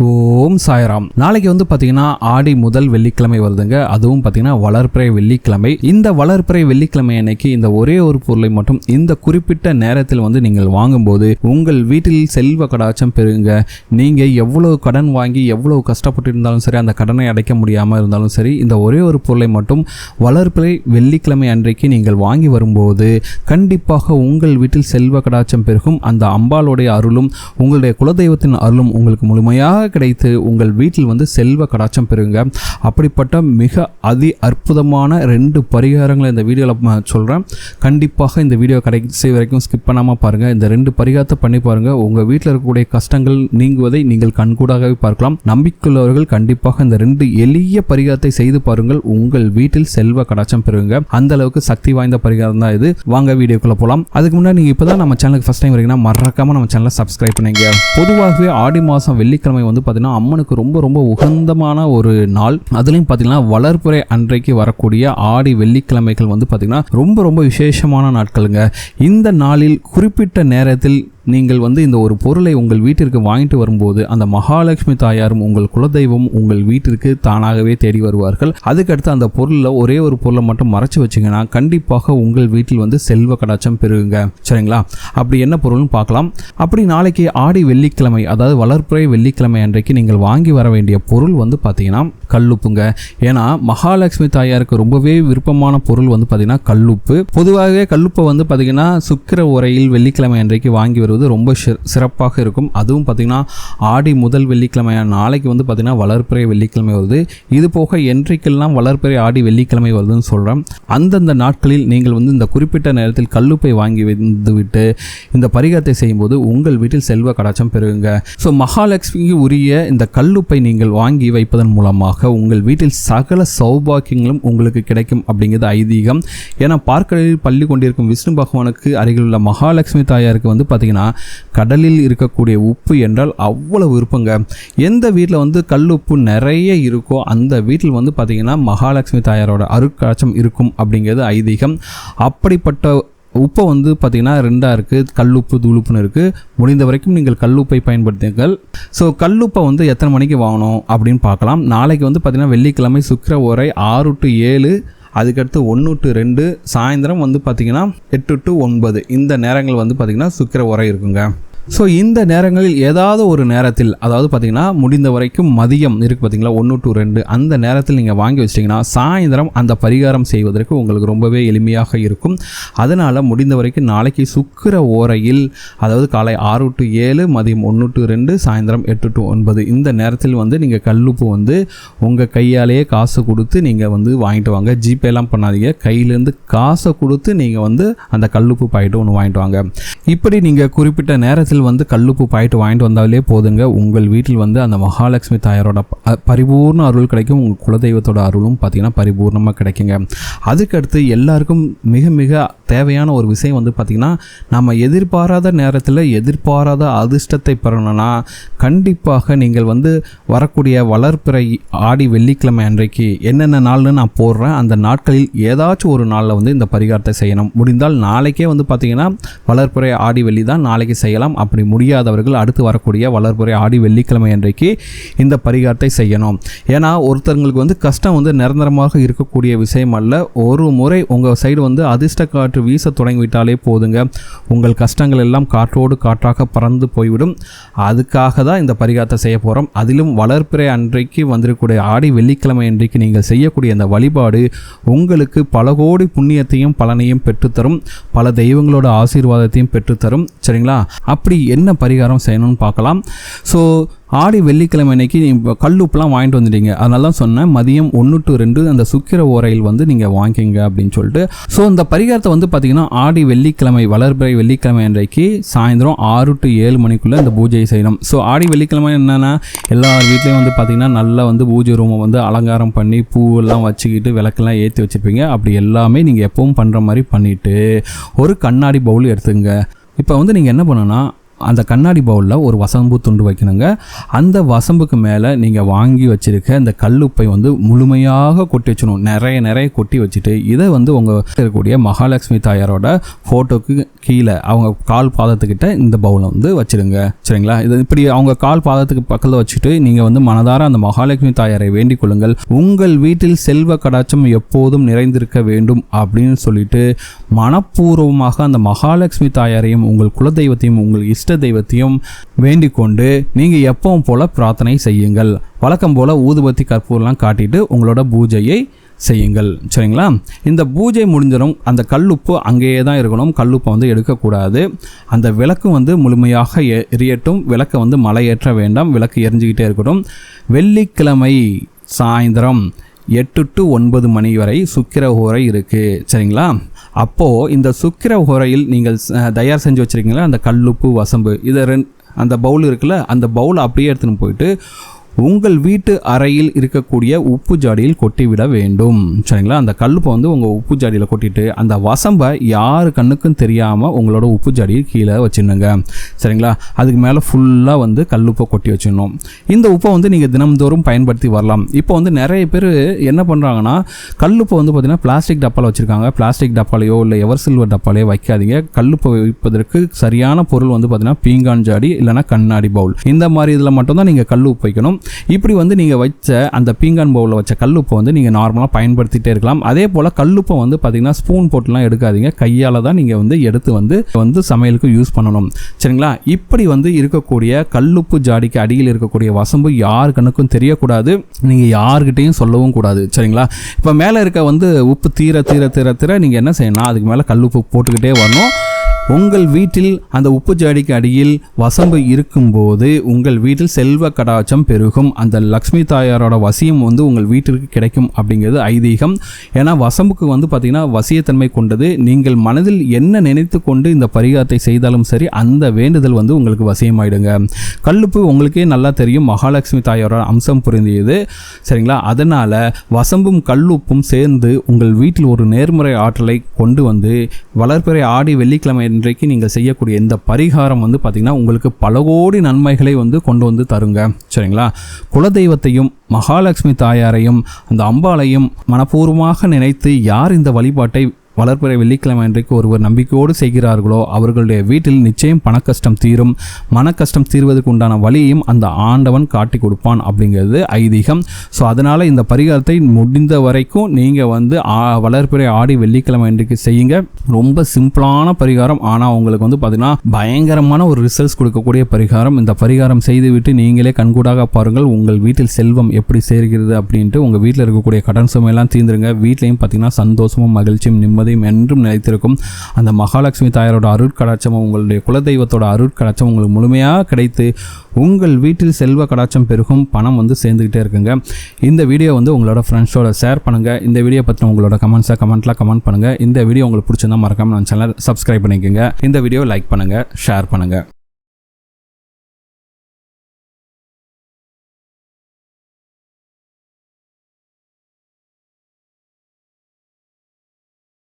ஓம் சாய்ராம். நாளைக்கு வந்து பார்த்தீங்கன்னா ஆடி முதல் வெள்ளிக்கிழமை வருதுங்க. அதுவும் பார்த்தீங்கன்னா வளர்பிறை வெள்ளிக்கிழமை. இந்த வளர்பிறை வெள்ளிக்கிழமை அன்னைக்கு இந்த ஒரே ஒரு பொருளை மட்டும் இந்த குறிப்பிட்ட நேரத்தில் வந்து நீங்கள் வாங்கும்போது உங்கள் வீட்டில் செல்வ கடாட்சம் பெறுங்க. நீங்கள் எவ்வளவு கடன் வாங்கி எவ்வளவு கஷ்டப்பட்டு இருந்தாலும் சரி, அந்த கடனை அடைக்க முடியாமல் இருந்தாலும் சரி, இந்த ஒரே ஒரு பொருளை மட்டும் வளர்பிறை வெள்ளிக்கிழமை அன்றைக்கு நீங்கள் வாங்கி வரும்போது கண்டிப்பாக உங்கள் வீட்டில் செல்வ கடாட்சம் பெருகும். அந்த அம்பாளுடைய அருளும் உங்களுடைய குலதெய்வத்தின் அருளும் உங்களுக்கு முழுமையாக கிடைத்து உங்கள் வீட்டில் வந்து செல்வ கடாட்சம் பெறுங்க. அப்படிப்பட்ட மிக அற்புதமான 2 பரிகாரங்களை இந்த வீடியோவில் சொல்கிறேன். கண்டிப்பாக இந்த வீடியோ கடைசி வரைக்கும் ஸ்கிப் பண்ணாமல் பாருங்கள். இந்த 2 பரிகாரத்தை பண்ணி பாருங்கள். உங்கள் வீட்டில் இருக்கக்கூடிய கஷ்டங்கள் நீங்குவதை நீங்கள் கண்கூடாகவே பார்க்கலாம். நம்பிக்கையுள்ளவர்கள் கண்டிப்பாக இந்த 2 எளிய பரிகாரத்தை செய்து பாருங்கள். உங்கள் வீட்டில் செல்வ கடாட்சம் பெறுங்க. அந்த அளவுக்கு சக்தி வாய்ந்த பரிகாரம் தான் இது. வாங்க வீடியோக்குள்ள போகலாம். அதுக்கு முன்னாடி நீங்கள் இப்போ தான் நம்ம சேனலுக்கு ஃபர்ஸ்ட் டைம் வரீங்கன்னா மறக்காமல் நம்ம சேனலை சப்ஸ்கிரைப் பண்ணுங்க. பொதுவாகவே ஆடி மாதம் வெள்ளிக்கிழமை வந்து பார்த்தீங்கன்னா அம்மனுக்கு ரொம்ப உகந்தமான ஒரு நாள். அதுலேயும் பார்த்தீங்கன்னா வளர்பிறை அன்றைக்கு வரக்கூடிய ஆடி வெள்ளிக்கிழமைகள் வந்து பார்த்தீங்கன்னா ரொம்ப விசேஷமான நாட்களுங்க. இந்த நாளில் குறிப்பிட்ட நேரத்தில் நீங்கள் வந்து இந்த ஒரு பொருளை உங்கள் வீட்டிற்கு வாங்கிட்டு வரும்போது அந்த மகாலட்சுமி தாயாரும் உங்கள் குலதெய்வம் உங்கள் வீட்டிற்கு தானாகவே தேடி வருவார்கள். அதுக்கடுத்து அந்த பொருளில் ஒரே ஒரு பொருளை மட்டும் மறைச்சு வச்சிங்கன்னா கண்டிப்பாக உங்கள் வீட்டில் வந்து செல்வ கடாட்சம் பெறுங்க. சரிங்களா? அப்படி என்ன பொருள்னு பார்க்கலாம். அப்படி நாளைக்கு ஆடி வெள்ளிக்கிழமை, அதாவது வளர்பிறை வெள்ளிக்கிழமை அன்றைக்கு நீங்கள் வாங்கி வர வேண்டிய பொருள் வந்து பார்த்தீங்கன்னா கல்லுப்புங்க. ஏன்னா மகாலட்சுமி தாயாருக்கு ரொம்பவே விருப்பமான பொருள் வந்து பார்த்தீங்கன்னா கல்லுப்பு. பொதுவாகவே கல்லுப்பை வந்து பார்த்தீங்கன்னா சுக்கிர உரையில் வெள்ளிக்கிழமை அன்றைக்கு வாங்கி வருவது ரொம்ப சிறப்பாக இருக்கும். அதுவும் பார்த்தீங்கன்னா ஆடி முதல் வெள்ளிக்கிழமையான நாளைக்கு வந்து பார்த்தீங்கன்னா வளர்பிறை வெள்ளிக்கிழமை வருது. இது போக என்றைக்கெல்லாம் வளர்பிறை ஆடி வெள்ளிக்கிழமை வருதுன்னு சொல்கிறேன். அந்தந்த நாட்களில் நீங்கள் வந்து இந்த குறிப்பிட்ட நேரத்தில் கல்லுப்பை வாங்கி வந்துவிட்டு இந்த பரிகாரத்தை செய்யும்போது உங்கள் வீட்டில் செல்வ கடாட்சம் பெறுங்க. ஸோ மகாலட்சுமிக்கு உரிய இந்த கல்லுப்பை நீங்கள் வாங்கி வைப்பதன் மூலமாக உங்கள் வீட்டில் சகல சௌபாக்கியங்களும் உங்களுக்கு கிடைக்கும் அப்படிங்கிறது ஐதீகம். ஏன்னா பார்க்கடலில் பள்ளி கொண்டிருக்கும் விஷ்ணு பகவானுக்கு அருகில் உள்ள மகாலட்சுமி தாயாருக்கு வந்து பார்த்தீங்கன்னா கடலில் இருக்கக்கூடிய உப்பு என்றால் அவ்வளவு விருப்பங்க. எந்த வீட்டில் வந்து கல்லுப்பு நிறைய இருக்கோ அந்த வீட்டில் வந்து பார்த்தீங்கன்னா மகாலட்சுமி தாயாரோட அருட்காட்சம் இருக்கும் அப்படிங்கிறது ஐதீகம். அப்படிப்பட்ட உப்பை வந்து பார்த்திங்கன்னா 2 இருக்குது. கல்லுப்பு, தூளுப்புன்னு இருக்குது. முடிந்த வரைக்கும் நீங்கள் கல்லுப்பை பயன்படுத்துங்கள். ஸோ கல்லுப்பை வந்து எத்தனை மணிக்கு வாங்கணும் அப்படின்னு பார்க்கலாம். நாளைக்கு வந்து பார்த்திங்கன்னா வெள்ளிக்கிழமை சுக்கிர ஓரை 6 to 7, அதுக்கடுத்து 1 to 2, சாயந்தரம் வந்து பார்த்திங்கன்னா 8 to 9 இந்த நேரங்கள் வந்து பார்த்திங்கன்னா சுக்கிர ஓரை இருக்குங்க. ஸோ இந்த நேரங்களில் ஏதாவது ஒரு நேரத்தில், அதாவது பார்த்தீங்கன்னா முடிந்த வரைக்கும் மதியம் இருக்குது பார்த்தீங்களா 1 to 2, அந்த நேரத்தில் நீங்கள் வாங்கி வச்சிட்டிங்கன்னா சாயந்தரம் அந்த பரிகாரம் செய்வதற்கு உங்களுக்கு ரொம்பவே எளிமையாக இருக்கும். அதனால் முடிந்த வரைக்கும் நாளைக்கு சுக்கிர ஓரையில், அதாவது காலை 6 to 7, மதியம் 1 to 2, சாயந்தரம் 8 to 9 இந்த நேரத்தில் வந்து நீங்கள் கல்லுப்பு வந்து உங்கள் கையாலேயே காசு கொடுத்து நீங்கள் வந்து வாங்கிட்டு வாங்க. ஜிபேலாம் பண்ணாதீங்க. கையிலேருந்து காசை கொடுத்து நீங்கள் வந்து அந்த கல்லுப்பு பாக்கெட்டு ஒன்று வாங்கிட்டு வாங்க. இப்படி நீங்கள் குறிப்பிட்ட நேரத்தில் வந்து கல்லுப்பு பாயிட்டு வாங்கிட்டு வந்தாலே போதுங்க. உங்கள் வீட்டில் வந்து அந்த மகாலட்சுமி தாயாரோட பரிபூர்ண அருள் கிடைக்கும். உங்கள் குலதெய்வத்தோட அருளும் பார்த்தீங்கன்னா பரிபூர்ணமாக கிடைக்குங்க. அதுக்கடுத்து எல்லாருக்கும் மிக தேவையான ஒரு விஷயம் வந்து பார்த்திங்கன்னா, நம்ம எதிர்பாராத நேரத்தில் எதிர்பாராத அதிர்ஷ்டத்தை பெறணும்னா கண்டிப்பாக நீங்கள் வந்து வரக்கூடிய வளர்பிறை ஆடி வெள்ளிக்கிழமை அன்றைக்கு என்னென்ன நாள்னு நான் போடுறேன். அந்த நாட்களில் ஏதாச்சும் ஒரு நாளில் வந்து இந்த பரிகாரத்தை செய்யணும். முடிந்தால் நாளைக்கே வந்து பார்த்திங்கன்னா வளர்பிறை ஆடி வெள்ளி தான் நாளைக்கு செய்யலாம். அப்படி முடியாதவர்கள் அடுத்து வரக்கூடிய வளர்பிறை ஆடி வெள்ளிக்கிழமை அன்றைக்கு இந்த பரிகாரத்தை செய்யணும். ஏன்னா ஒருத்தங்களுக்கு வந்து கஷ்டம் வந்து நிரந்தரமாக இருக்கக்கூடிய விஷயம் அல்ல. ஒரு முறை உங்கள் சைடு வந்து அதிர்ஷ்ட காற்று வீச தொடங்கிவிட்டாலே போதுங்க, உங்கள் கஷ்டங்கள் எல்லாம் காற்றோடு காற்றாக பறந்து போய்விடும். அதுக்காக தான் இந்த பரிகாரத்தை செய்ய போகிறோம். அதிலும் வளர்பிறை அன்றைக்கு வந்திருக்கக்கூடிய ஆடி வெள்ளிக்கிழமை அன்றைக்கு நீங்கள் செய்யக்கூடிய இந்த வழிபாடு உங்களுக்கு பல கோடி புண்ணியத்தையும் பலனையும் பெற்றுத்தரும், பல தெய்வங்களோட ஆசீர்வாதத்தையும் பெற்றுத்தரும். சரிங்களா? அப்படி என்ன பரிகாரம் செய்யணும்னு பார்க்கலாம். ஸோ ஆடி வெள்ளிக்கிழமை அன்னைக்கு கல்லுப்புலாம் வாங்கிட்டு வந்துட்டீங்க. அதனால தான் சொன்னேன் மதியம் 1 to 2 அந்த சுக்கிர ஓரையில் வந்து நீங்கள் வாங்கிங்க அப்படின்னு சொல்லிட்டு. ஸோ இந்த பரிகாரத்தை வந்து பார்த்தீங்கன்னா ஆடி வெள்ளிக்கிழமை வளர்பிறை வெள்ளிக்கிழமை அன்றைக்கு சாயந்தரம் 6 to 7 மணிக்குள்ளே இந்த பூஜையை செய்யணும். ஸோ ஆடி வெள்ளிக்கிழமை என்னென்னா எல்லார் வீட்லேயும் வந்து பார்த்திங்கன்னா நல்லா வந்து பூஜை ரூமை வந்து அலங்காரம் பண்ணி பூவெல்லாம் வச்சுக்கிட்டு விளக்கெல்லாம் ஏற்றி வச்சுருப்பீங்க. அப்படி எல்லாமே நீங்கள் எப்பவும் பண்ணுற மாதிரி பண்ணிவிட்டு ஒரு கண்ணாடி பவுல் எடுத்துங்க. இப்போ வந்து நீங்கள் என்ன பண்ணணும்னா அந்த கண்ணாடி பவுலில் ஒரு வசம்பு துண்டு வைக்கணுங்க. அந்த வசம்புக்கு மேலே நீங்கள் வாங்கி வச்சுருக்க இந்த கல்லுப்பை வந்து முழுமையாக கொட்டி வச்சிடணும். நிறைய கொட்டி வச்சுட்டு இதை வந்து உங்கள் இருக்கக்கூடிய மகாலட்சுமி தாயாரோட ஃபோட்டோக்கு கீழே அவங்க கால் பாதத்துக்கிட்ட இந்த பவுலை வந்து வச்சுருங்க. சரிங்களா? இது இப்படி அவங்க கால் பாதத்துக்கு பக்கத்தில் வச்சுட்டு நீங்கள் வந்து மனதார அந்த மகாலட்சுமி தாயாரை வேண்டிக் கொள்ளுங்கள். உங்கள் வீட்டில் செல்வ கடாட்சம் எப்போதும் நிறைந்திருக்க வேண்டும் அப்படின்னு சொல்லிட்டு மனப்பூர்வமாக அந்த மகாலட்சுமி தாயாரையும் உங்கள் குலதெய்வத்தையும் உங்கள் இஷ்ட தெய்வத்தையும் வேண்டிக் கொண்டு நீங்கள் எப்பவும் போல பிரார்த்தனை செய்யுங்கள். வழக்கம் போல ஊதுபத்தி கற்பூரெலாம் காட்டிட்டு உங்களோட பூஜையை செய்யுங்கள். சரிங்களா? இந்த பூஜை முடிஞ்சிடும். அந்த கல்லுப்பு அங்கேயே தான் இருக்கணும். கல்லுப்பை வந்து எடுக்கக்கூடாது. அந்த விளக்கு வந்து முழுமையாக எரியட்டும். விளக்கை வந்து மலையேற்ற வேண்டாம். விளக்கு எரிஞ்சிக்கிட்டே இருக்கட்டும். வெள்ளிக்கிழமை சாயந்தரம் 8 to 9 மணி வரை சுக்கிர ஹோரை இருக்குது. சரிங்களா? அப்போது இந்த சுக்கிர ஹோரையில் நீங்கள் தயார் செஞ்சு வச்சுருக்கீங்களா அந்த கல்லுப்பு வசம்பு இதை அந்த பவுல் இருக்குல்ல, அந்த பவுலை அப்படியே எடுத்துன்னு போயிட்டு உங்கள் வீட்டு அறையில் இருக்கக்கூடிய உப்பு ஜாடியில் கொட்டிவிட வேண்டும். சரிங்களா? அந்த கல்லுப்பை வந்து உங்கள் உப்பு ஜாடியில் கொட்டிட்டு அந்த வசம்பை யார் கண்ணுக்கும் தெரியாமல் உங்களோட உப்பு ஜாடியை கீழே வச்சிடணுங்க. சரிங்களா? அதுக்கு மேலே ஃபுல்லாக வந்து கல்லுப்பை கொட்டி வச்சிடணும். இந்த உப்பை வந்து நீங்கள் தினம்தோறும் பயன்படுத்தி வரலாம். இப்போ வந்து நிறைய பேர் என்ன பண்ணுறாங்கன்னா கல்லுப்பை வந்து பார்த்திங்கன்னா பிளாஸ்டிக் டப்பாவில் வச்சுருக்காங்க. பிளாஸ்டிக் டப்பாலையோ இல்லை எவர் சில்வர் டப்பாலையோ வைக்காதீங்க. கல்லுப்பை வைப்பதற்கு சரியான பொருள் வந்து பார்த்திங்கன்னா பீங்கான் ஜாடி இல்லைனா கண்ணாடி பவுல், இந்த மாதிரி இதில் மட்டும்தான் நீங்கள் கல் உப்பு வைக்கணும். இப்படி வந்து நீங்கள் வச்ச அந்த பீங்கான் பவுலில் வச்ச கல்லுப்பை வந்து நீங்கள் நார்மலாக பயன்படுத்திகிட்டே இருக்கலாம். அதே போல் கல்லுப்பை வந்து பார்த்திங்கன்னா ஸ்பூன் போட்டுலாம் எடுக்காதீங்க. கையால் தான் நீங்கள் வந்து எடுத்து வந்து சமையலுக்கு யூஸ் பண்ணணும். சரிங்களா? இப்படி வந்து இருக்கக்கூடிய கல்லுப்பு ஜாடிக்கு அடியில் இருக்கக்கூடிய வசம்பு யார் கண்ணுக்கும் தெரியக்கூடாது. நீங்கள் யார்கிட்டையும் சொல்லவும் கூடாது. சரிங்களா? இப்போ மேலே இருக்க வந்து உப்பு தீர நீங்கள் என்ன செய்யணும், அதுக்கு மேலே கல்லுப்பு போட்டுக்கிட்டே வரணும். உங்கள் வீட்டில் அந்த உப்பு ஜாடிக்கு அடியில் வசம்பு இருக்கும்போது உங்கள் வீட்டில் செல்வ கடாட்சம் பெருகும். அந்த லக்ஷ்மி தாயாரோட வசியம் வந்து உங்கள் வீட்டிற்கு கிடைக்கும் அப்படிங்கிறது ஐதீகம். ஏன்னா வசம்புக்கு வந்து பார்த்திங்கன்னா வசியத்தன்மை கொண்டது. நீங்கள் மனதில் என்ன நினைத்து கொண்டு இந்த பரிகாரத்தை செய்தாலும் சரி அந்த வேண்டுதல் வந்து உங்களுக்கு வசியமாயிடுங்க. கல்லுப்பு உங்களுக்கே நல்லா தெரியும், மகாலட்சுமி தாயாரோட அம்சம் புரிந்தியது. சரிங்களா? அதனால் வசம்பும் கல்லுப்பும் சேர்ந்து உங்கள் வீட்டில் ஒரு நேர்முறை ஆற்றலை கொண்டு வந்து வளர்பிறை ஆடி வெள்ளிக்கிழமை இன்றைக்கு நீங்கள் செய்யக்கூடிய இந்த பரிகாரம் வந்து பார்த்திங்கன்னா உங்களுக்கு பல கோடி நன்மைகளை வந்து கொண்டு வந்து தருங்க. சரிங்களா? குலதெய்வத்தையும் மகாலட்சுமி தாயாரையும் அந்த அம்பாளையும் மனப்பூர்வமாக நினைத்து யார் இந்த வழிபாட்டை வளர்பிறை வெள்ளிக்கிழமை இன்றைக்கு ஒருவர் நம்பிக்கையோடு செய்கிறார்களோ அவர்களுடைய வீட்டில் நிச்சயம் பணக்கஷ்டம் தீரும். மனக்கஷ்டம் தீர்வதற்கு உண்டான வழியையும் அந்த ஆண்டவன் காட்டி கொடுப்பான் அப்படிங்கிறது ஐதீகம். ஸோ அதனால் இந்த பரிகாரத்தை முடிந்த வரைக்கும் நீங்கள் வந்து வளர்பிறை ஆடி வெள்ளிக்கிழமை இன்றைக்கு செய்யுங்க. ரொம்ப சிம்பிளான பரிகாரம், ஆனால் உங்களுக்கு வந்து பார்த்தீங்கன்னா பயங்கரமான ஒரு ரிசல்ட்ஸ் கொடுக்கக்கூடிய பரிகாரம். இந்த பரிகாரம் செய்துவிட்டு நீங்களே கண்கூடாக பாருங்கள் உங்கள் வீட்டில் செல்வம் எப்படி சேர்கிறது அப்படின்ட்டு. உங்கள் வீட்டில் இருக்கக்கூடிய கடன் சுமையெல்லாம் தீர்ந்துருங்க. வீட்லையும் பார்த்தீங்கன்னா சந்தோஷமும் மகிழ்ச்சியும் நிம்மதி என்றும் நிலைத்திருக்கும். அந்த மகாலட்சுமி தாயாரோட அருட்கடாட்சமும் உங்களுடைய குலதெய்வத்தோட அருட்கடாட்சம் உங்களுக்கு முழுமையாக கிடைத்து உங்கள் வீட்டில் செல்வ கடாட்சம் பெருகும். பணம் வந்து சேர்ந்துக்கிட்டே இருக்குங்க. இந்த வீடியோ வந்து உங்களோட ஃப்ரெண்ட்ஸோட ஷேர் பண்ணுங்கள். இந்த வீடியோ பற்றின உங்களோட கமெண்ட்டில் கமெண்ட் பண்ணுங்கள். இந்த வீடியோ உங்களுக்கு பிடிச்சிருந்தா மறக்காம நம்ம சேனலை சப்ஸ்கிரைப் பண்ணிக்கோங்க. இந்த வீடியோ லைக் பண்ணுங்கள், ஷேர் பண்ணுங்கள்.